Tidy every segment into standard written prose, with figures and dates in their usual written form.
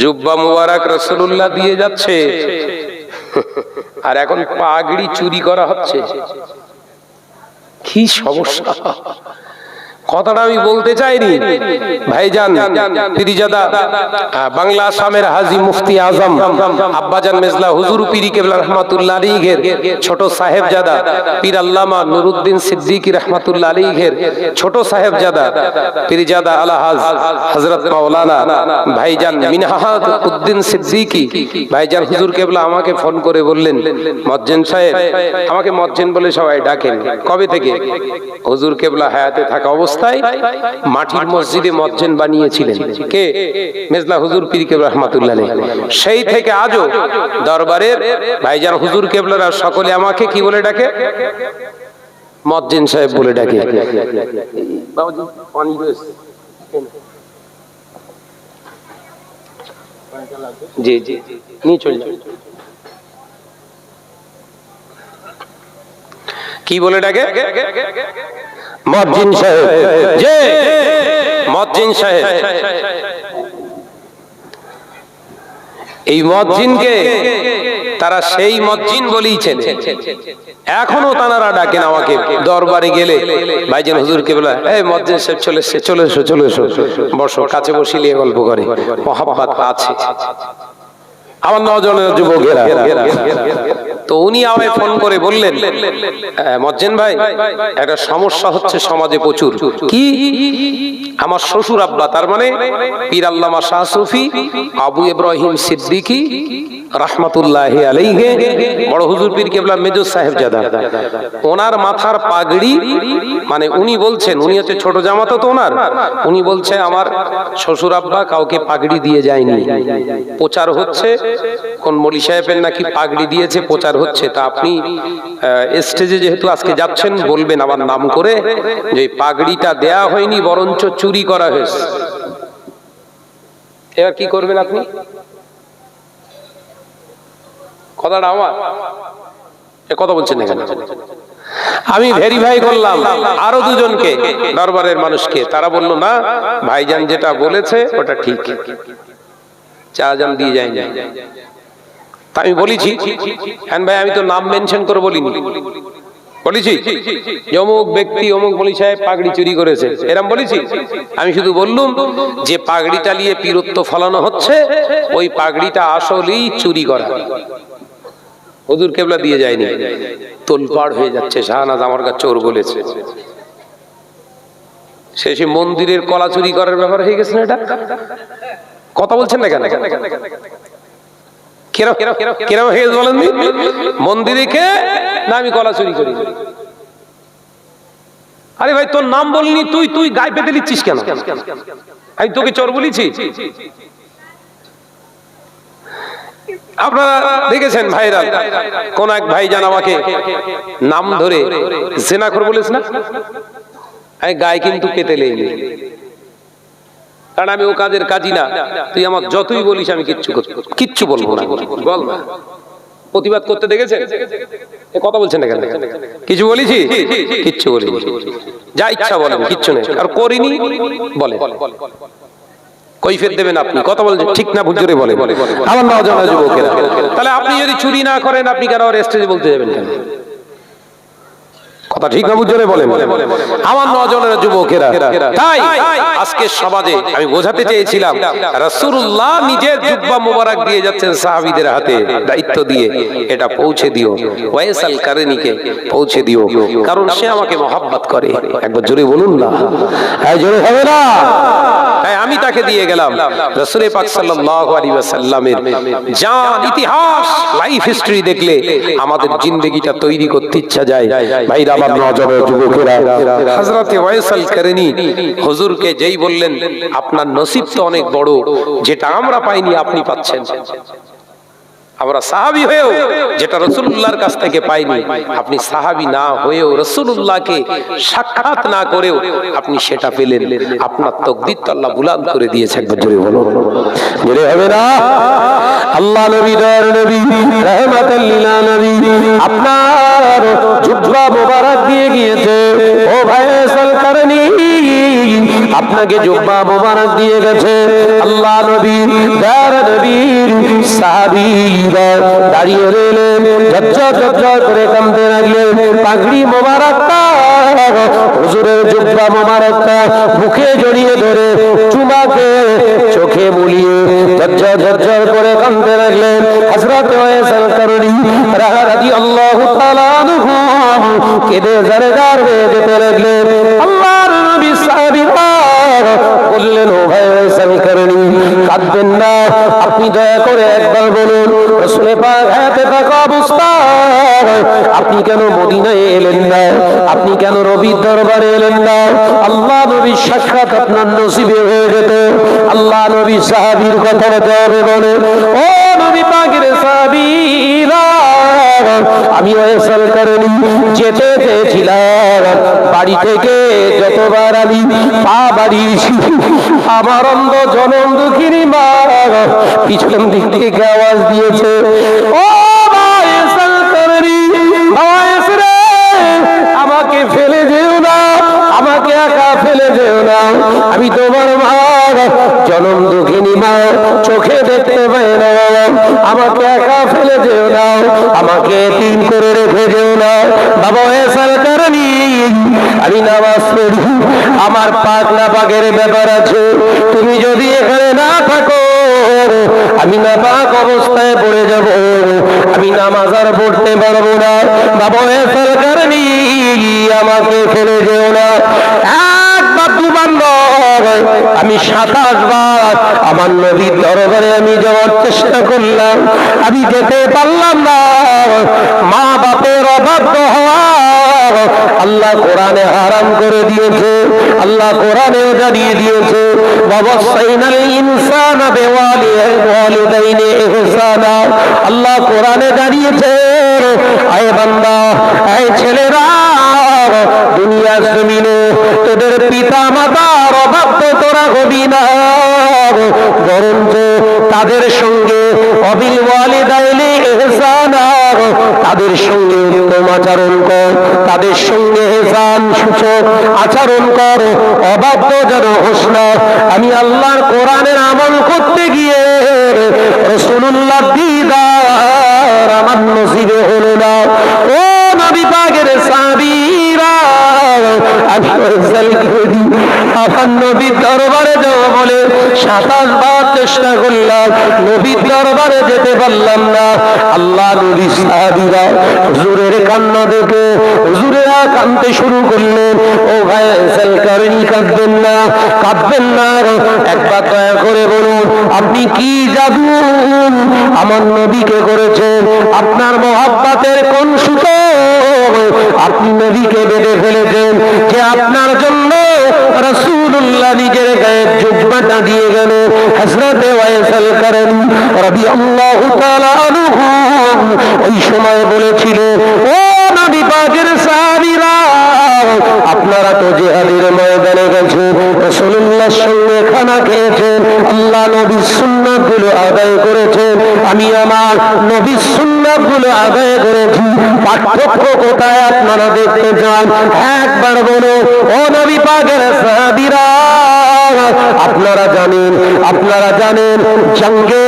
জুব্বা মুবারক রাসূলুল্লাহ দিয়ে যাচ্ছে, আর এখন পাগড়ি চুরি করা হচ্ছে। কি সমস্যা! কথাটা আমি বলতে চাইনি ভাইজান। পীরজাদা বাংলা আসামের হাজী মুফতি আজম আব্বাজান মেজলা হুজুর পীরি কেবলা রহমাতুল্লাহ আলাইহির ছোট সাহেবজাদা পীর আল্লামা নুরুদ্দিন সিদ্দিকী রহমাতুল্লাহ আলাইহির ছোট সাহেবজাদা পীরজাদা আলহাজ হযরত মাওলানা ভাইজান মিনহাজ উদ্দিন সিদ্দিকী ভাইজান হুজুর কেবলা আমাকে ফোন করে বললেন, মুয়াজ্জিন সাহেব, আমাকে মুয়াজ্জিন বলে সবাই ডাকেন। কবে থেকে? হুজুর কেবলা হায়াতে থাকা অবস্থায় মাটির মসজিদে মুয়াজ্জিন বানিয়েছিলেন। কে? মেজলা হুজুর পীর কেবলা রহমাতুল্লাহ আলাইহি। সেই থেকে আজও দরবারের ভাইজান হুজুর কেবলারা সকলে আমাকে কি বলে ডাকে? মুয়াজ্জিন সাহেব বলে ডাকে। বাবাজি পানি রয়েছে? জি জি নিয়ে চলে যান। কি বলে ডাকে? মুয়াজ্জিন সাহেব। জি মুয়াজ্জিন সাহেব। এই মুয়াজ্জিনকে তারা সেই মুয়াজ্জিন বলেইছেন, এখনো তারা ডাকেন আমাকে। দরবারে গেলে ভাইজান হুজুর কেবলা, এই মুয়াজ্জিন সাহেব চলে এসেছে, চলে এসো চলে এসো, বসো। কাছে বসিয়ে গল্প করে, মহব্বত আছে। আমার নজনের যুবকেরা, তো উনি আমায় ফোন করে বললেন, মুয়াজ্জিন ভাই, একটা সমস্যা হচ্ছে সমাজে প্রচুর। কি? আমার শ্বশুর আব্বা, তার মানে পীর আল্লামা শাহ সুফি আবু ইব্রাহিম সিদ্দিকী রাহমাতুল্লাহি আলাইহি বড় হুজুর পীর কেবলা মেজর সাহেবজাদা, ওনার মাথার পাগড়ি, মানে উনি বলছেন, উনি হচ্ছে ছোট জামাতা তো ওনার, উনি বলছে আমার শ্বশুর আব্বা কাউকে পাগড়ি দিয়ে যায়নি। প্রচার হচ্ছে কোন মলি সাহেবের নাকি পাগড়ি দিয়েছে, প্রচার হচ্ছে। তা আপনি স্টেজে যেহেতু আজকে যাচ্ছেন, বলবেন আমার নাম করে যে পাগড়িটা দেয়া হয়নি, বরঞ্চ চুরি করা হয়েছে। এবার কি করবেন আপনি? কথাটা আমার, কথা বলছেন এখানে। আমি ভেরিফাই করলাম আরো দুজনকে, দরবারের মানুষকে, তারা বলল না ভাইজান যেটা বলেছে ওটা ঠিক, চা জান দিয়ে যায় না। তা আমি বলেছি, হ্যাঁ ভাই, আমি তো নাম মেনশন করে বলিনি, বলেছি অমুক ব্যক্তি অমুক মলি সাহেব পাগড়ি চুরি করেছে, এরকম বলেছি? আমি শুধু বললুম যে পাগড়িটা নিয়ে পীরত্ব ফলানো হচ্ছে, ওই পাগড়িটা আসলেই চুরি করা, হুজুর কেবলা দিয়ে যায়নি। তোলপাড় হয়ে যাচ্ছে, শাহনাজ আমার কাছে চোর বলেছে। শেষে মন্দিরের কলা চুরি করার ব্যাপার হয়ে গেছে না এটা? কথা বলছেন না কেন? কিরকম হয়ে গেছে বলেন? মন্দিরে কে না আমি কলা চুরি করি? আরে ভাই, তোর নাম বলনি, তুই গায়ে পেতে দিচ্ছিস কেন? আমি তোকে চোর বলেছি? আপনারা দেখেছেন ভাইরা, কোন এক ভাইজান আমাকে নাম ধরে জেনাখোর বলেছে না? আমি গায়ে কিন্তু পেতে লেইনি, কারণ আমি ও কাজের কাজী না। তুই আমার যতই বলিস আমি কিচ্ছু বলবো না। বল না, প্রতিবাদ করতে দেখেছেন? কথা বলছেন না কেন? কিছু বলেছি? কিচ্ছু বলিনি। যা ইচ্ছা বলেন, কিচ্ছু নেই। আর করিনি বলে, কৈফিয়ত দেবেন আপনি। কথা বলছেন ঠিক না ভুল জোরে বলে আমার নওজওয়ান যুবকেরা। তাহলে আপনি যদি চুরি না করেন, আপনি কেন আর স্টেজে বলতে যাবেন কেন? কথা ঠিক না ভুল জোরে বলে আমার নওজওয়ান যুবকেরা। তাই আজকে সমাজে আমি বোঝাতে চেয়েছিলাম, রাসূলুল্লাহ নিজের জুব্বা মোবারক দিয়ে যাচ্ছেন সাহাবীদের হাতে, দায়িত্ব দিয়ে এটা পৌঁছে দিও, ওয়াইস আল কারনিকে পৌঁছে দিও, কারণ সে আমাকে মহব্বত করে। একবার জোরে বলুন না, এই জোরে হবে না? তাই আমি তাকে দিয়ে গেলাম। রাসূল পাক সাল্লাল্লাহু আলাইহি ওয়াসাল্লামের জান ইতিহাস, লাইফ হিস্টরি দেখলে আমাদের জিন্দেগিটা তৈরি করতে ইচ্ছা যায়। ভাইরা আমার নওজওয়ান যুবকেরা, হযরত ওয়াইস আল কারনি হুজুরকে যেই বললেন, আপনার নসিব তো অনেক বড়, যেটা আমরা পাইনি আপনি পাচ্ছেন। আমরা সাহাবী হয়েও যেটা রাসূলুল্লাহর কাছ থেকে পাইনি, আপনি সাহাবী না হয়েও রাসূলুল্লাহকে সাক্ষাৎ না করেও আপনি সেটা পেলেন। আপনার তাকদীর তো আল্লাহ বুলান্দ করে দিয়েছে। একবার জোরে বলো, বলে হবে না? আল্লাহ নবী, দয়ার নবী, রাহমাতাল লিল আলামিন আপনার জুব্বা মোবারক দিয়ে গিয়েছে। ও ভাইসাল কারনি, আপনাকে জুব্বা মোবারক দিয়ে গেছে। আল্লাহ নবী তার নবীর সাহাবীরা দাঁড়িয়ে রইলেন, ঝরঝর ঝরঝর করে কাঁদতে লাগলেন। পাগড়ি মোবারকটা হুজুরের জুব্বা মোবারকটা মুখে জড়িয়ে ধরে চুমাকে চোখে বুলিয়ে ঝরঝর ঝরঝর করে কাঁদতে লাগলেন। হযরত ওয়াইস আল-কারনী রাদিয়াল্লাহু তাআলা আনহু কেঁদে জারগার হয়ে যেতে লাগলেন। আল্লাহর নবী সাহাবীরা বললেন, ও ভাই ওয়াইস আল-কারনী, কাঁদবেন না, আপনি দয়া করে একবার বলুন রাসূল পাক হায়াতে থাকা অবস্থায় আপনি কেন মদিনায় এলেন না? আপনি কেন নবীর দরবারে এলেন না? আল্লাহ নবীর সাক্ষাৎ আপনার নসিবে হয়ে যেত। আল্লাহ নবী সাহাবীর কথা জবাবে বলে, ও নবী পাকের সাহাবীরা, আমি ওয়াইস আল-কারনী যেতে চেয়েছিলাম, বাড়ি থেকে যতবার আমি পা বাড়িয়েছি আমার অন্ধ জনম দুঃখিনী মা পিছন দিক থেকে আওয়াজ দিয়েছে, ও ওয়াইস আল-কারনী, ওয়াইস রে, আমাকে ফেলে যেও না, আমাকে একা ফেলে যেও না, আমি তোমার মা, জনম দুঃখিনী মা, চোখে দেখতে পাই না, আমাকে একা ফেলে যেও না, আমাকে এতিম করে রেখে যেও না। বাবা ওয়াইস আল-কারনী, আমি নামাজ পড়ি, আমার পাক না পাকের ব্যাপার আছে, তুমি যদি এখানে না থাকো আমি নাপাক অবস্থায় পড়ে যাব, আমি নামাজ আর পড়তে পারবো না। বাবা ওয়াইস আল-কারনী, আমাকে ফেলে যেও না। একবার দুবার নয়, আমি 27 বার আমার নবীর দরবারে আমি যাওয়ার চেষ্টা করলাম, আমি যেতে পারলাম না। মা বাপের অবাধ্য হওয়া আল্লাহ কোরআনে হারাম করে দিয়েছে, আল্লাহ কোরআনে জানিয়ে দিয়েছে, ওয়াসাইনাল ইনসানা বিওয়ালিদাইনি ইহসানা। আল্লাহ কোরআনে জানিয়েছে, আয় বান্দা, আয় ছেলেরা, দুনিয়ার জমিনে তোদের পিতা মাতার অবাধ্য তোরা হবি না, বরঞ্চ তাদের সঙ্গে অবিল ওয়ালিদাইনি ইহসানা, তাদের সঙ্গে উত্তম আচরণ কর, তাদের সঙ্গে ইহসান সূচক আচরণ কর, অবাধ্য যেন হোস না। আমি আল্লাহর কোরআনের আমল করতে গিয়ে রাসূলুল্লাহ দিদার আমার নসিবে হলো না। ও নবী পাকের সাহাবীরা, আমি আমার নবীর দরবারে যাবো বলে 27 বার চেষ্টা করলাম, নবীর দরবারে যেতে পারলাম না। আল্লাহ নবী সাহাবীরা হুজুরের কান্না দেখে হুজুরেরা কাঁদতে শুরু করলেন। ও ভাই ওয়াইস আল-কারনী, কাঁদবেন না, কাঁদবেন না, একবার দয়া করে বলুন আপনি কি জাদু আমার নবীকে করেছেন? আপনার মহব্বতের কোন সুতো আপনি নবীকে বেঁধে ফেলেছেন যে আপনার জন্য রাসূলুল্লাহ নিজের গায়ের জুব্বাটা দিয়ে গেল? হযরত ওয়াইস আল-কারনী রাদিয়াল্লাহু তাআলা আনহু ওই সময় বলেছিল, ও নবী পাকের সাহাবীরা, আপনারা তো জিহাদের ময়দানে গেছেন, রাসূলুল্লাহর সঙ্গে খানা খেয়েছেন, আল্লাহ নবীর সুন্নাতগুলো আদায় করেছেন, আমি আমার নবীর সুন্নাতগুলো আদায় করেছি, পার্থক্য কোথায় আপনারা দেখতে চান? একবার বলো ও নবী পাকের সাহাবীরা, আপনারা জানেন জঙ্গে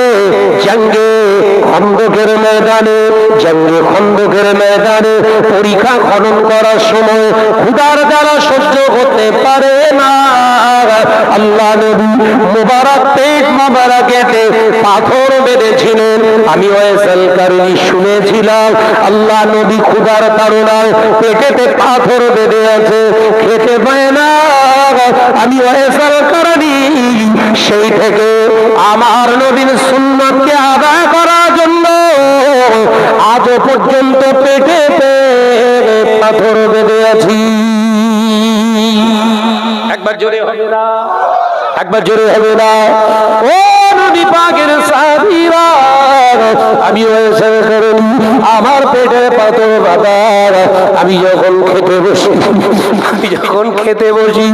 খন্দকের ময়দানে পরীক্ষা খনন করার সময় ক্ষুধার জ্বালা সহ্য করতে পারে না, আল্লাহ নবী মুবারক পেট মুবারকেতে পাথর বেঁধেছিলেন। আমি ওয়াইস আল-কারনী শুনেছিলাম আল্লাহ নবী ক্ষুধার তাড়নায় পেটেতে পাথর বেঁধে আছে, খেতে পায় না। আমি ওয়াইস আল-কারনী সেই থেকে আমার নবীর সুন্নাতকে আদায় করার জন্য আজও পর্যন্ত পেটেতে পাথর বেঁধে আছি। একবার জোরে হবে না, একবার জোরে হবে না। ও নবী পাকের সাহাবীরা, আমি ওয়াইস আল-কারনী আমার পেটে পাথর বাঁধা, আমি যখন খেতে বসি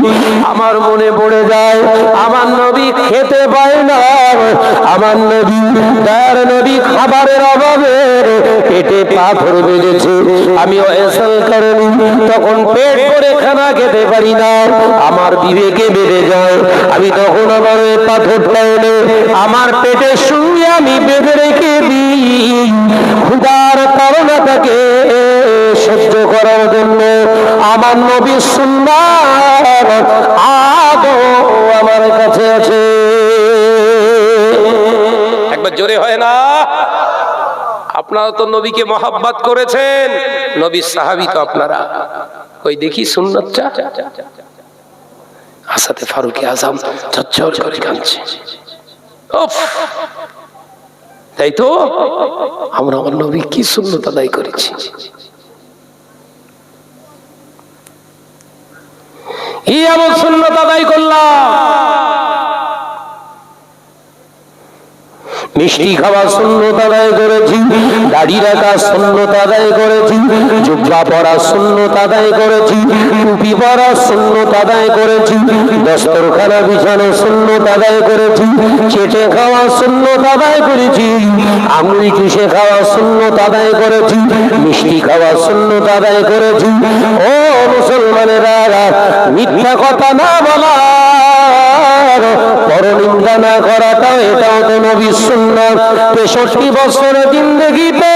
আমার মনে পড়ে যায় আমার নবী খেতে পায় না, আমার নবী তার নবী খাবারের অভাবে পেটে পাথর বেঁধেছে, আমি এসাল করিনি, তখন পেট করে খানা খেতে পারি না, আমার বিবেকে বেড়ে যায়, আমি তখন আমার পাথরটা এনে আমার পেটের সঙ্গে আমি বেঁধে রেখে দিই, ক্ষুধার তাড়নাটাকে সহ্য করার জন্য। আমার নবীর সুন্নাত আদৌ আমার কাছে আছে। একবার জোরে হয় না? আপনারা তো নবীকে মহব্বত করেছেন, নবীর সাহাবী তো আপনারা। কই দেখি সুন্নাতটা। হাসাতে ফারুক আজম ঝরঝর করে কাঁদছে। তাই তো আমরা আমার নবী কি সুন্নাত আদায় করেছি। এই এমন সুন্নাত আদায় করলাম। মিষ্টি খাওয়া সুন্নত আদায় করেছি, দাড়ি রাখা সুন্নত আদায় করেছি, জুব্বা পরা সুন্নত আদায় করেছি, টুপি পরা সুন্নত আদায় করেছি, দস্তরখানা বিছানো সুন্নত আদায় করেছি, চেটে খাওয়া সুন্নত আদায় করেছি, আঙুল চুষে খাওয়া সুন্নত আদায় করেছি, মিষ্টি খাওয়া সুন্নত আদায় করেছি। ও মুসলমানেরা, মিথ্যা কথা না বলা, পরনিন্দা না করাটাও এটাও তো নবীর সুন্নাত। ৬৩ বছরের জিন্দেগিতে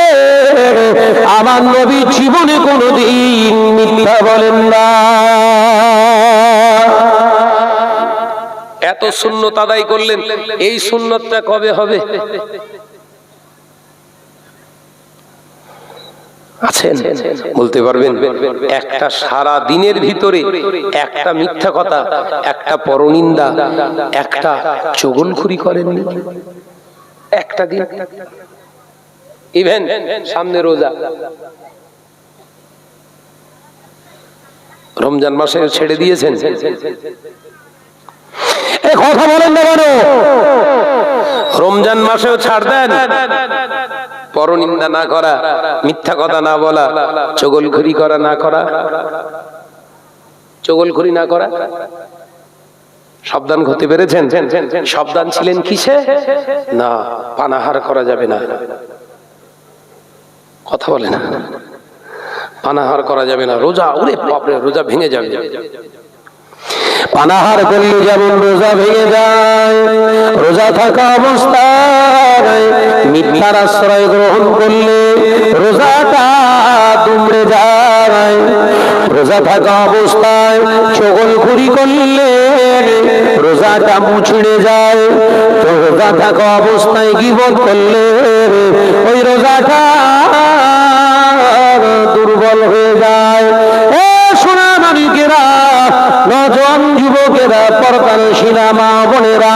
আমার নবী জীবনে কোনোদিন মিথ্যা বলেন না। এত সুন্নত আদায় করলেন, এই সুন্নতটা কবে হবে? আছেন বলতে পারবেন? একটা সারা দিনের ভিতরে একটা মিথ্যা কথা, একটা পরনিন্দা, একটা চগলখুরি করেননি একটা দিন? ইভেন সামনে রোজা, রমজান মাসে ছেড়ে দিয়েছেন, কথা বলেন না কেন? রমজান মাসেও ছাড় দেন। পরনিন্দা না করা, মিথ্যা কথা না বলা, চগলখুরি করা না করা, চগলখুরি না করা। সাবধান হতে পেরেছেন? সাবধান ছিলেন কিসে? না, পানাহার করা যাবে না। কথা বলে না, পানাহার করা যাবে না। রোজা, ওরে বাপরে, রোজা ভেঙে যাবে। পানাহার করলে যেমন রোজা ভেঙে যায়, রোজা থাকা অবস্থায় মিথ্যার আশ্রয় গ্রহণ করলে রোজাটা দুমড়ে যায়। রোজা থাকা অবস্থায় চগলখুরি করলে রোজাটা মুছড়ে যায়। তো রোজা থাকা অবস্থায় গীবত করলে ওই রোজাটা দুর্বল হয়ে যায়। নজন যুবকেরা, পর্দানশীলা মা বোনেরা,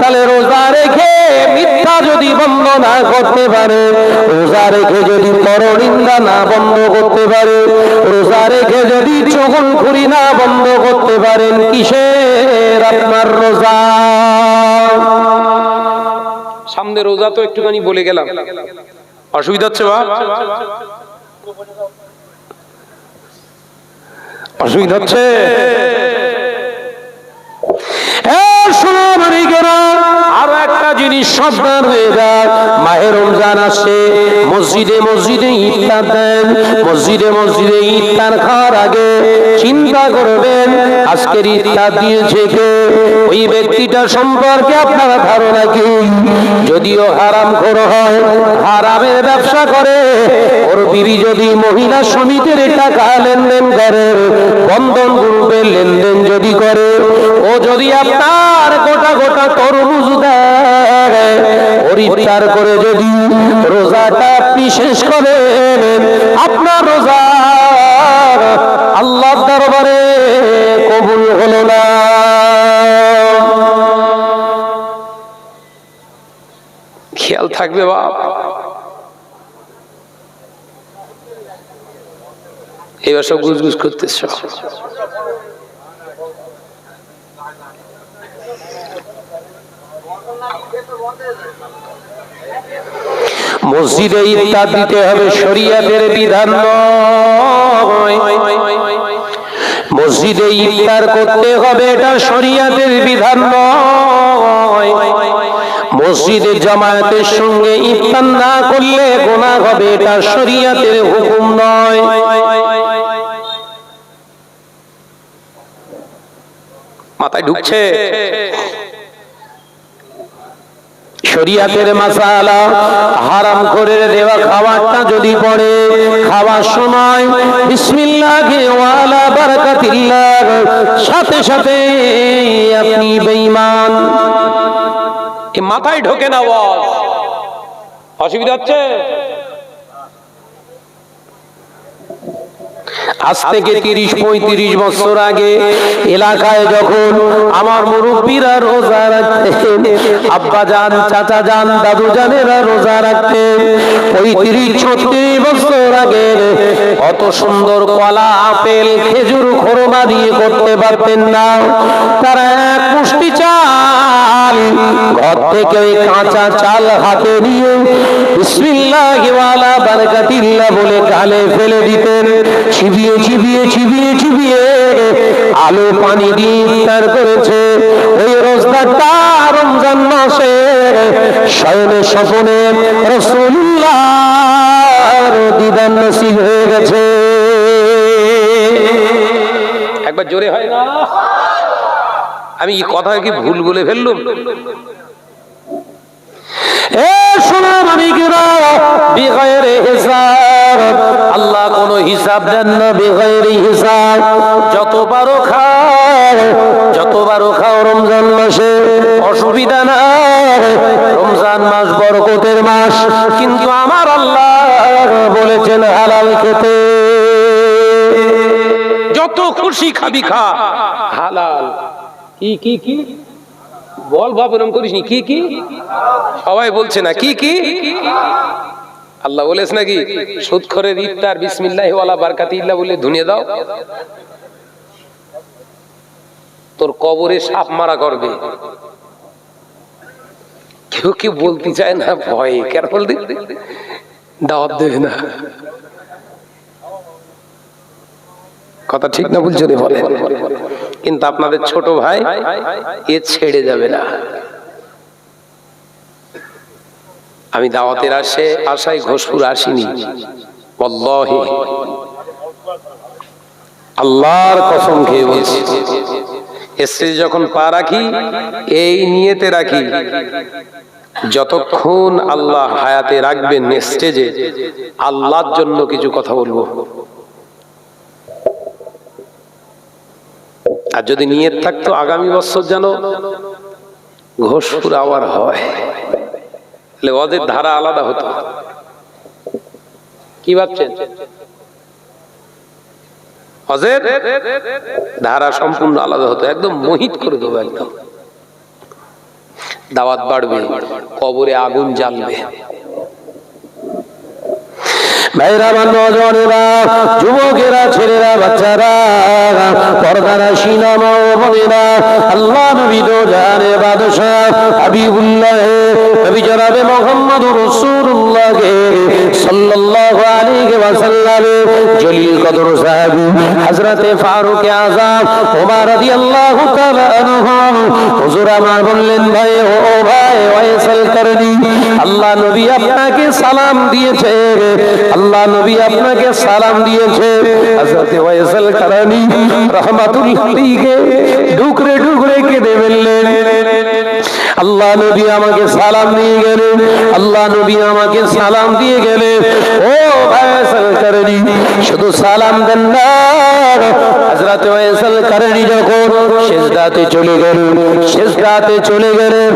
তাহলে রোজা রেখে মিথ্যা যদি বন্ধ না করতে পারে, রোজা রেখে যদি পরনিন্দা না বন্ধ করতে পারে, রোজা রেখে যদি চগলখুরি না বন্ধ করতে পারেন, কিসের আপনার রোজা? সামনে রোজা তো একটুখানি বলে গেলাম, অসুবিধা হচ্ছে বা? অসুবিধা হচ্ছে? আরো একটা জিনিস সাবধান হয়ে যায়, মাহে রমজান আসছে, মসজিদে মসজিদে ইফতার দেন, মসজিদে মসজিদে ইফতার খাওয়ার আগে চিন্তা করবেন আজকের ইফতার দিয়েছে কে, ওই ব্যক্তিটা সম্পর্কে আপনার ধারণা কি? যদিও হারামখোর হয়, হারামের ব্যবসা করে, ওর বিবি যদি মহিলা সমিতির টাকা লেনদেন করে, বন্ধন গ্রুপের লেনদেন যদি করে, ও যদি আপনার গোটা গোটা তরমুজ দেয়, ওর ইফতার করে যদি রোজাটা আপনি শেষ করেন, আপনার রোজা আল্লাহর দরবারে কবুল হলো না। খেয়াল থাকবে বাপ। এবার সব গুজগুজ করতেছ। মসজিদে ইফতার দিতে হবে, শরীয়তের বিধান নয়। নয়। মসজিদে ইফতার করতে হবে, এটা শরীয়তের বিধান নয়। মসজিদে জামায়াতের সঙ্গে ইফতার না করলে গুনাহ হবে, এটা শরীয়তের হুকুম নয়। মাথায় ঢুকছে? শরীয়তের মাসালা, হারাম করে দেওয়া খাবারটা যদি পড়ে, খাওয়ার সময় বিসমিল্লাহি ওয়া আলা বারাকাতিল্লাহ, সাথে সাথে আপনি বেঈমান। এ মাথায় ঢোকে না ওয়াজ, অসুবিধা হচ্ছে? আজ থেকে 30-35 বছর আগে এলাকায় যখন আমার মুরব্বীরা রোজা রাখতেন, আব্বা জান, চাচা জান, দাদু জানেরা রোজা রাখতেন, ওই 30-36 বছর আগে অত সুন্দর কলা, আপেল, খেজুর, খোরমা দিয়ে করতে পারতেন না। তারা এক মুষ্টি চাল ঘর থেকে ওই কাঁচা চাল হাতে নিয়ে বিসমিল্লাহি ওয়া আলা বারাকাতিল্লাহ বলে গালে ফেলে দিতেন। চিবিয়ে চিবিয়ে চিবিয়ে চিবিয়ে আলো পানি দিয়ে ইফতার করেছে। ওই রোজাটা রমজান মাসে শয়নে স্বপনে রাসূলুল্লাহর দিদার নসিব হয়ে গেছে। একবার জোরে হয় না? আমি এই কথা কি ভুল বলে ফেললুম? আল্লাহ কোন হিসাব দেন না, বেগাইরি হিসাব। যতবারও খাও, যতবারও খাও রমজান মাসে, অসুবিধা নাই। রমজান মাস বরকতের মাস, কিন্তু আমার আল্লাহ বলেছেন হালাল খেতে। যত খুশি খাবি খা, হালাল। কি কি কি বল বাপ, এরকম করিস নি। কি কি সবাই বলছে না? কি কি আল্লাহ বলেছ নাকি সুদখোরের ইফতার বিসমিল্লাহি ওয়ালা বারাকাতিল্লাহ বলে ধুনিয়ে দাও, তোর কবরে সাপ মারা করবে। কেউ কেউ বলতে চায় না, ভয়ে কেন বলতে দাওয়াত দেবে না। কথা ঠিক না বলছো রে? বলে কিন্তু আপনাদের ছোট ভাই এ ছেড়ে যাবে না। আমি দাওয়াতের আশায় ঘোষপুর আসিনি, ওয়াল্লাহি আল্লাহর কসম খেয়ে বলছি। স্টেজে যখন পা রাখি এই নিয়তে রাখি, যতক্ষণ আল্লাহ হায়াতে রাখবেন স্টেজে, আল্লাহর জন্য কিছু কথা বলবো। আর যদি নিয়ত থাকতো আগামী বছর যেন ঘোষপুর আবার হয়, তাহলে ওদের ধারা আলাদা হতো। কি ভাবছেন? হজের ধারা সম্পূর্ণ আলাদা হতো, একদম মোহিত করে দেবো। একদম দাওয়াত বাড়বে, কবরে আগুন জ্বালবে। ভাইরা, নজনেরা, যুবকেরা, ছেলেরা, বাচ্চারা, পর্দারা, সিনেমা ও বোনেরা, আল্লাহ নবী তো জানে বাদশাহ হাবিবুল্লাহ নবী জনাবে মুহাম্মদুর রাসূলুল্লাহ সাল্লাল্লাহু আলাইহি ওয়াসাল্লাম জলিল কদর সাহাবী হযরতে ফারুক আযম ওমর রাদিয়াল্লাহু তাআলা আনহু হুজুর আমার বললেন, ভাই ও ভাই ওয়াইসাল করনি, আল্লাহ নবী আপনাকে সালাম দিয়েছে, আল্লাহ নবী আপনাকে সালাম দিয়েছে। হযরত ওয়াইসাল করনি রাহমাতুল্লাহ আলাইহি ডুকরে ডুকরে কেঁদে বললেন, আল্লাহ নবী আমাকে সালাম দিয়ে গেলেন, আল্লাহ নবী আমাকে সালাম দিয়ে গেলেন। ও ওয়াইসাল করনি, শুধু সালাম দেন না, হযরত ওয়াইসাল করনি যখন সিজদাতে চলে গেলেন, সিজদাতে চলে গেলেন,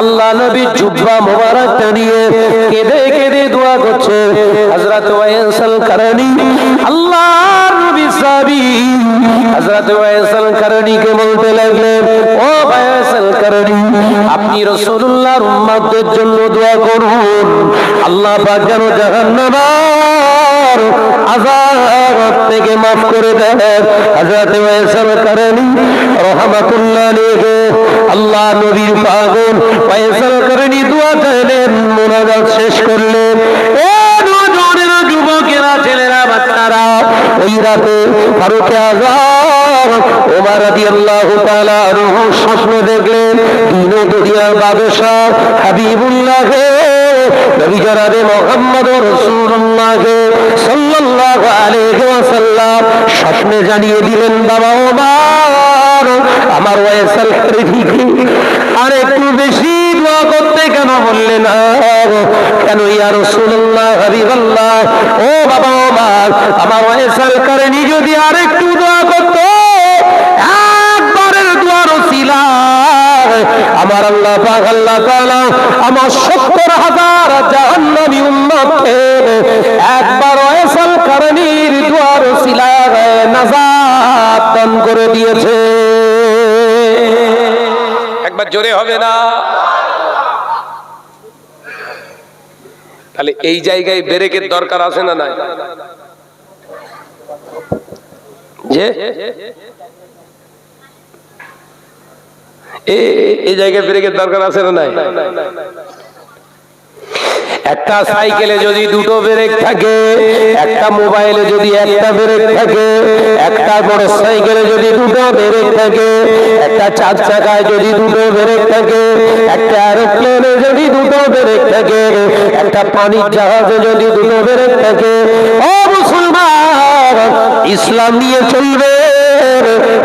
আল্লাহ নবী জুব্বা মোবারকটা নিয়ে কেঁদে কেঁদে দোয়া করছে। হযরত ওয়াইসাল করনি আল্লাহর নবী সাহাবী হযরত ওয়াইসাল করনিকে বলতে লাগলেন, ও ওয়াইসাল করনি, আপনি রাসূলুল্লাহর উম্মতদের জন্য দোয়া করুন, আল্লাহ পাক যেন জাহান্নামের আযাব থেকে মাফ করে দেন। হযরত ওয়াইসাল করনি রাহমাতুল্লাহ আলাইহি আল্লাহ নবীর পাগল ওয়াইসাল করনি দোয়া করলেন, মুনাজাত শেষ করলেন। ও নজরের যুবকেরা, ছেলেরা, বাচ্চারা, ওই রাতে ফারুক আযম ওমর রাদিয়াল্লাহু তাআলা আনহু স্বপ্ন দেখলেন দিন ও দুনিয়ার বাদশা হাবিবুল্লাহ নবী জনাবে মুহাম্মদুর রাসূলুল্লাহ সাল্লাল্লাহু আলাইহি ওয়াসাল্লাম স্বপ্নে জানিয়ে দিলেন, বাবা ওমর, আমার ওয়াইসাল কারীকে আর একটু বেশি দোয়া করতে কেন বললেন না? কেন ইয়া রাসূলুল্লাহ হাবিবাল্লাহ, ও বাবা ওমর, আমার ওয়াইসাল কারী যদি আর একটু দোয়া করত, একবারের দোয়ার ওসিলায় আমার আল্লাহ পাক আল্লাহ তাআলা আমার ৭০,০০০ জাহান্নামী উম্মতকে একবার ওয়াইসাল কারীর দোয়ার ওসিলায় নাজাত দান করে দিয়েছে। একবার জোরে হবে না? তাহলে এই জায়গায় ব্রেকের দরকার আছে না নাই? যে এই জায়গায় ব্রেকের দরকার আছে না নাই? একটা সাইকেলে যদি দুটো ব্রেক থাকে, একটা মোবাইলে যদি একটা ব্রেক থাকে, একটা মোটর সাইকেলে যদি দুটো ব্রেক থাকে, একটা চার চাকায় যদি দুটো ব্রেক থাকে, একটা এরোপ্লেনে যদি দুটো ব্রেক থাকে, একটা পানির জাহাজে যদি দুটো ব্রেক থাকে, ও মুসলমান, ইসলাম নিয়ে চলবে,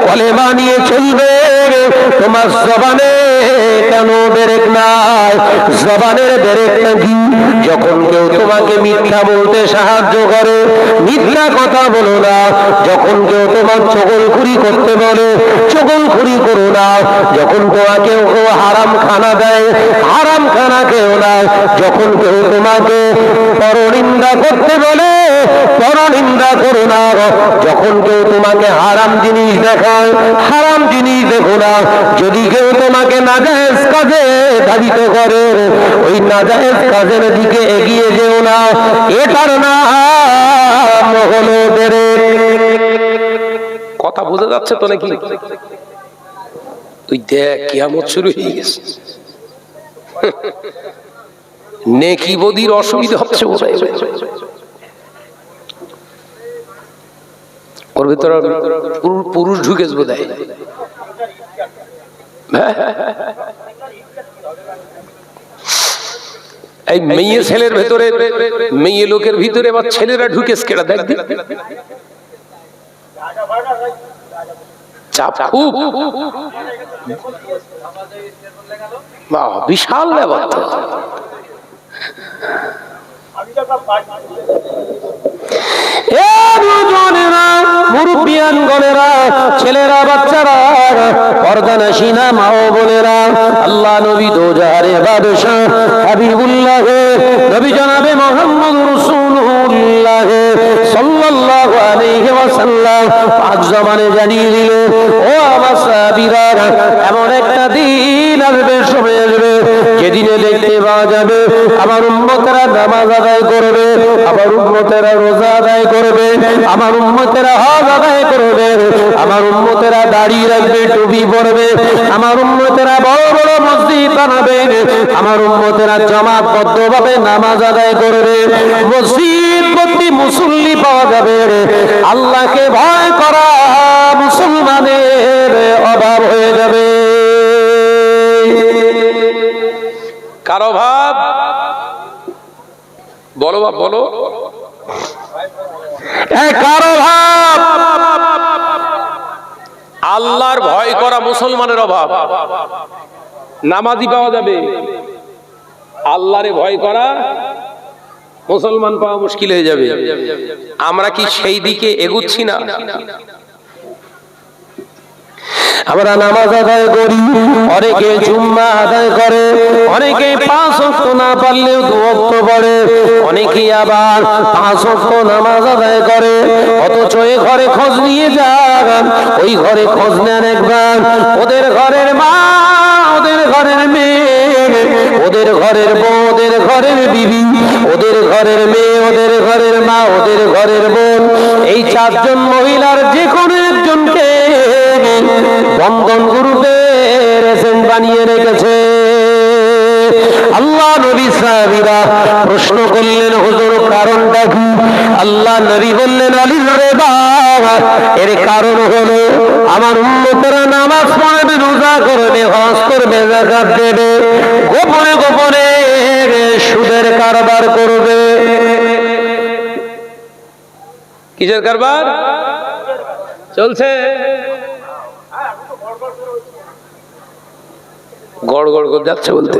কলেমা নিয়ে চলবে, তোমার জবানে কেন ব্রেক নাই? জবানের ব্রেক নাকি? যখন কেউ তোমাকে মিথ্যা বলতে সাহায্য করে, মিথ্যা কথা বলো না। যখন কেউ তোমার চগলখুরি করতে বলে, চগলখুরি করো না। যখন তোমাকে কেউ হারাম খানা দেয়, হারাম খানা খেও না। যখন কেউ তোমাকে পরনিন্দা করতে বলে, পরনিন্দা করো না। যখন কেউ তোমাকে হারাম জিনিস দেখায়, হারাম জিনিস দেখো না। যদি কেউ তোমাকে নাজায়েজ কাজে ধাবিত করে, ওই নাজায়েজ কাজের দিকে এগিয়ে যেও না। এটার নাম হলো ব্রেক। কথা বোঝা যাচ্ছে তো নাকি? তুই দেখ, কিয়ামত শুরু হয়ে গেছে। নেকি বদির অসুবিধা হচ্ছে বোধহয়। ওর ভিতরে পুরুষ ঢুকেছে বোধহয়। এই মেয়ে ছেলের ভেতরে, মেয়ে লোকের ভিতরে বা ছেলেরা ঢুকেছে কেডা দেখ দি। চাপ খুব, বিশাল ব্যাপার। মুরব্বিয়ানগণেরা, ছেলেরা, বাচ্চারা, পর্দানশীনা মা ও বোনেরা, আল্লাহ নবী দোজাহারে বাদশা হাবিবুল্লাহ নবী জনাবে মুহাম্মদুর রাসূলুল্লাহ সাল্লাল্লাহু আলাইহি ওয়াসাল্লাম পাক জবানে জানিয়ে দিলে, ও আমার সাহাবীরা, এমন একটা দিন আসবে, সময় আসবে, যেদিনে দেখতে পাওয়া যাবে আমার উম্মতেরা নামাজ আদায় করবে, আমার উম্মতেরা রোজা আদায় করবে, আমার উম্মতেরা হজ আদায় করবে, আমার উম্মতেরা দাড়ি রাখবে, টুপি পরবে, আমার উম্মতেরা বড় বড় মসজিদ বানাবে, আমার উম্মতেরা জামাতবদ্ধভাবে নামাজ আদায় করবে, মসজিদ ভর্তি মুসল্লি পাওয়া যাবে। আল্লাহকে ভয় করা মুসলমানের অভাব হয়ে যাবে। কারো ভাব বলো, বাপ বলো, কারো ভাব আল্লাহর ভয় করা মুসলমানের অভাব। নামাজি পাওয়া যাবে, আল্লাহরে ভয় করা মুসলমান পাওয়া মুশকিল হয়ে যাবে। আমরা কি সেই দিকে এগুচ্ছি না? আমরা নামাজ আদায় করি, অনেকে জুম্মা আদায় করে, অনেকে 5 ওয়াক্ত না পারলেও 2 ওয়াক্ত পড়ে, অনেকে আবার 5 ওয়াক্ত নামাজ আদায় করে। অথচ এই ঘরে খোঁজ নিয়ে যান, ওই ঘরে খোঁজ নেন একবার, ওদের ঘরের মা, ওদের ঘরের মেয়ে, ওদের ঘরের বউ, ওদের ঘরের বিবি, ওদের ঘরের মেয়ে, ওদের ঘরের মা, ওদের ঘরের বোন, এই 4 জন মহিলার যে কোনো একজনকে বন্ধন গ্রুপের এজেন্ট বানিয়ে রেখেছে। আল্লাহ নবী সাহাবীরা প্রশ্ন করলেন, হুজুর কারণটা কি? আল্লাহ নবী বললেন, আলীর রেদা, এর কারণ হলো আমার উম্মতেরা নামাজ পড়বে, রোজা করবে, হজ করবে, যাকাত দেবে, গোপনে গোপনে সুদের কারবার করবে। কিসের কারবার চলছে? গড় গড় করে যাচ্ছে বলতে।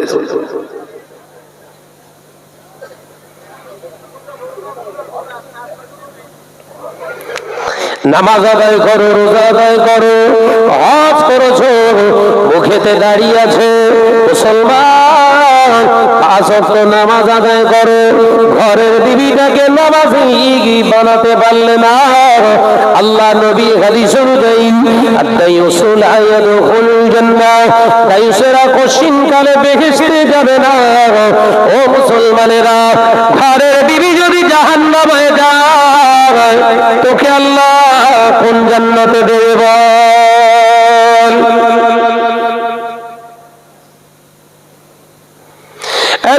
নামাজ আদায় করো, রোজা আদায় করো, হজ করেছো, মুখেতে দাঁড়িয়ে আছে মুসলমান, 5 ওয়াক্ত নামাজ আদায় করো, ঘরের বিবিটাকে নামাজি বানাতে পারলে না। আল্লাহ নবী হাদিস অনুযায়ী আদ-দায়ুসুল আয়াদুল জান্নাহ, দায়ুসেরা কোশ্চিন কালে বেহেশতে যাবে না। ও মুসলমানেরা, ঘরের বিবি যদি জাহান্নামে যায়, তোকে আল্লাহ কোন জান্নাতে দেবে বল?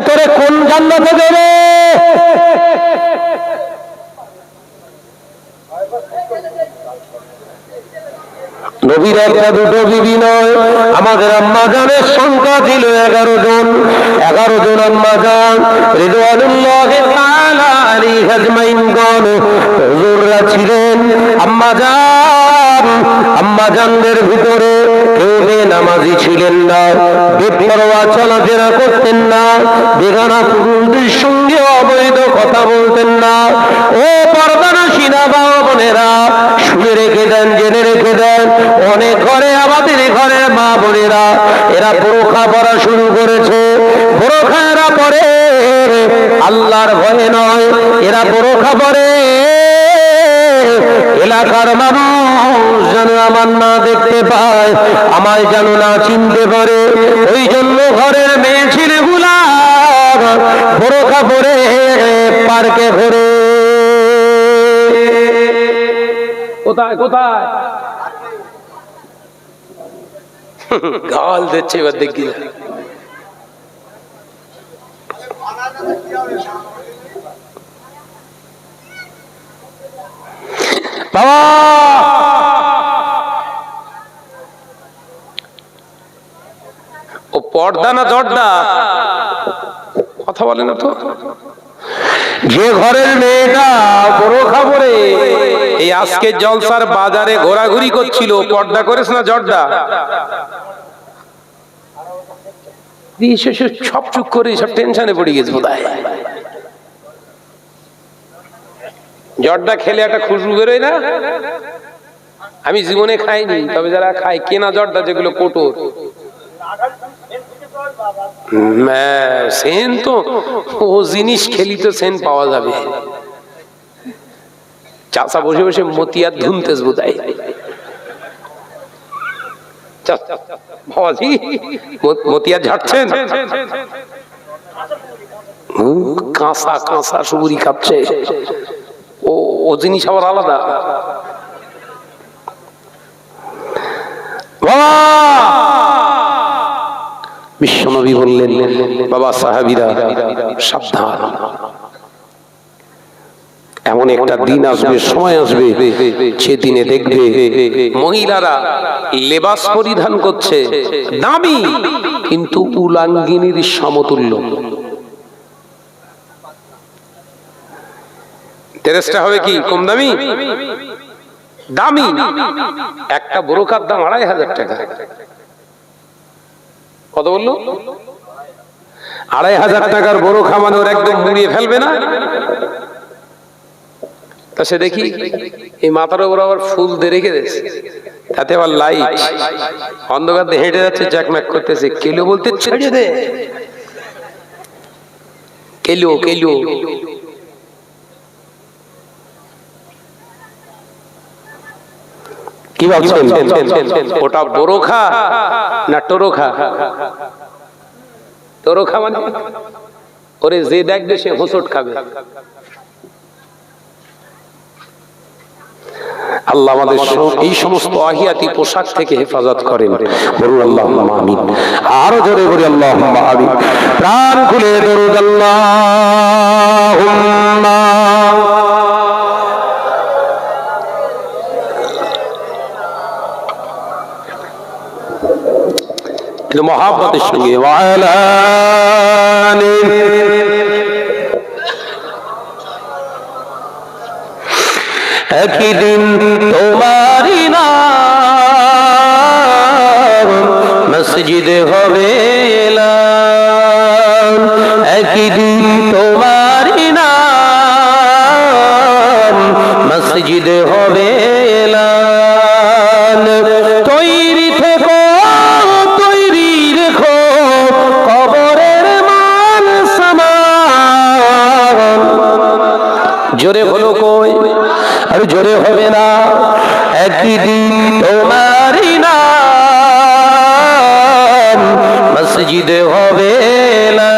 তোরে কোন জান্নাতে দেবে? নবীর একটা দুটো বিবি নয়, আমাদের আম্মা জানের সংখ্যা ছিল 11 জন। 11 জন আম্মা জান রিদওয়ানুল্লাহি তাআলা আলাইহি আজমাইনগণ হুজুররা ছিলেন। আম্মা জানদের ভিতরে কেউ বেনামাজি ছিলেন না, বেপরোয়া চলাফেরা করতেন না, বেগানা পুরুষদের সঙ্গে অবৈধ কথা বলতেন না। ও পর্দানশীলা বাবা বোনেরা, শুনে রেখে দেন, জেনে রেখে দেন, অনেক ঘরে, আমাদের ঘরের মা বোনেরা, এরা বোরখা পরা শুরু করেছে। বোরখা এরা পরে আল্লাহর ভয়ে নয়, এরা বোরখা পরে এলাকার মানুষ যেন আমার না দেখতে পায়, আমায় যেন না চিনতে পারে। ওই জন্য ঘরের মেয়ে ছেলেগুলা বোরখা পরে পার্কে ঘুরে। কোথায় কোথায় গাল দিচ্ছে, এবার দেখি বাবা। ও পর্দা না জর্দা? কথা বলে না তো। যে ঘরের মেয়েটা বোরখা পরে এই আজকে জলসার বাজারে ঘোরাঘুরি করছিল, পর্দা করেছ না জর্দা? সব চুপ করে সব টেনশনে পড়ে গেছে বোধহয়। জর্দা খেলে একটা খুশবু বেরোয় না? আমি জীবনে খাইনি, তবে যারা খায় কেনা জর্দা, যেগুলো কোটোর, সেন তো ও জিনিস খেলি তো সেন পাওয়া যাবে। চাচা বসে বসে মতিয়ার ধুনতেস বোধহয়। বাবাজি মতিয়ার ঝাড়ছেন, কাঁচা কাঁচা সুগুরি খাচ্ছে। ও জিনিস আবার আলাদা। বিশ্বনবী বললেন, বাবা সাহাবীরা সাবধান, এমন একটা দিন আসবে, সময় আসবে, সেদিনে দেখবে মহিলারা লেবাস পরিধান করছে দামি, কিন্তু উলাঙ্গিনীর সমতুল্য। ড্রেসটা হবে কি কম দামি? দামি। একটা বোরখার দাম 2500 টাকা। কত বললো? 2500 টাকার বোরখা, মানে ওর একদম মুড়িয়ে ফেলবে না? তা সে দেখি এই মাথার উপর আবার ফুল দিয়ে রেখে দিয়েছে, তাতে আবার লাইট, অন্ধকার দিয়ে হেঁটে যাচ্ছে, জ্যাকম্যাক করতেছে। কেলো বলতে ছেড়ে দে, কেলো কেলো। কি ভাবছেন ওটা বোরখা না টোরখা? টোরখা মানে ওরে যে দেখবে সে হোঁচট খাবে। আল্লাহ আমাদের এই সমস্ত আহিয়াতি পোশাক থেকে হেফাজত করেন, বলুন আল্লাহুম্মা আমিন। আরো জোরে বলি আল্লাহুম্মা আমিন। প্রাণ খুলে দরুদ আল্লাহুম্মা কিন্তু মহাব্বতের সঙ্গে ওয়ালা একদিন তোমারই নাম মসজিদে হবে এলান, একদিন তোমারই নাম মসজিদে হবে এলান। তৈরি থেকো, তৈরি রেখো কবরের মান সামান। জোরে হলো কই, আর জোরে হবে না। একদিন তোমারই নাম মসজিদে হবে এলান।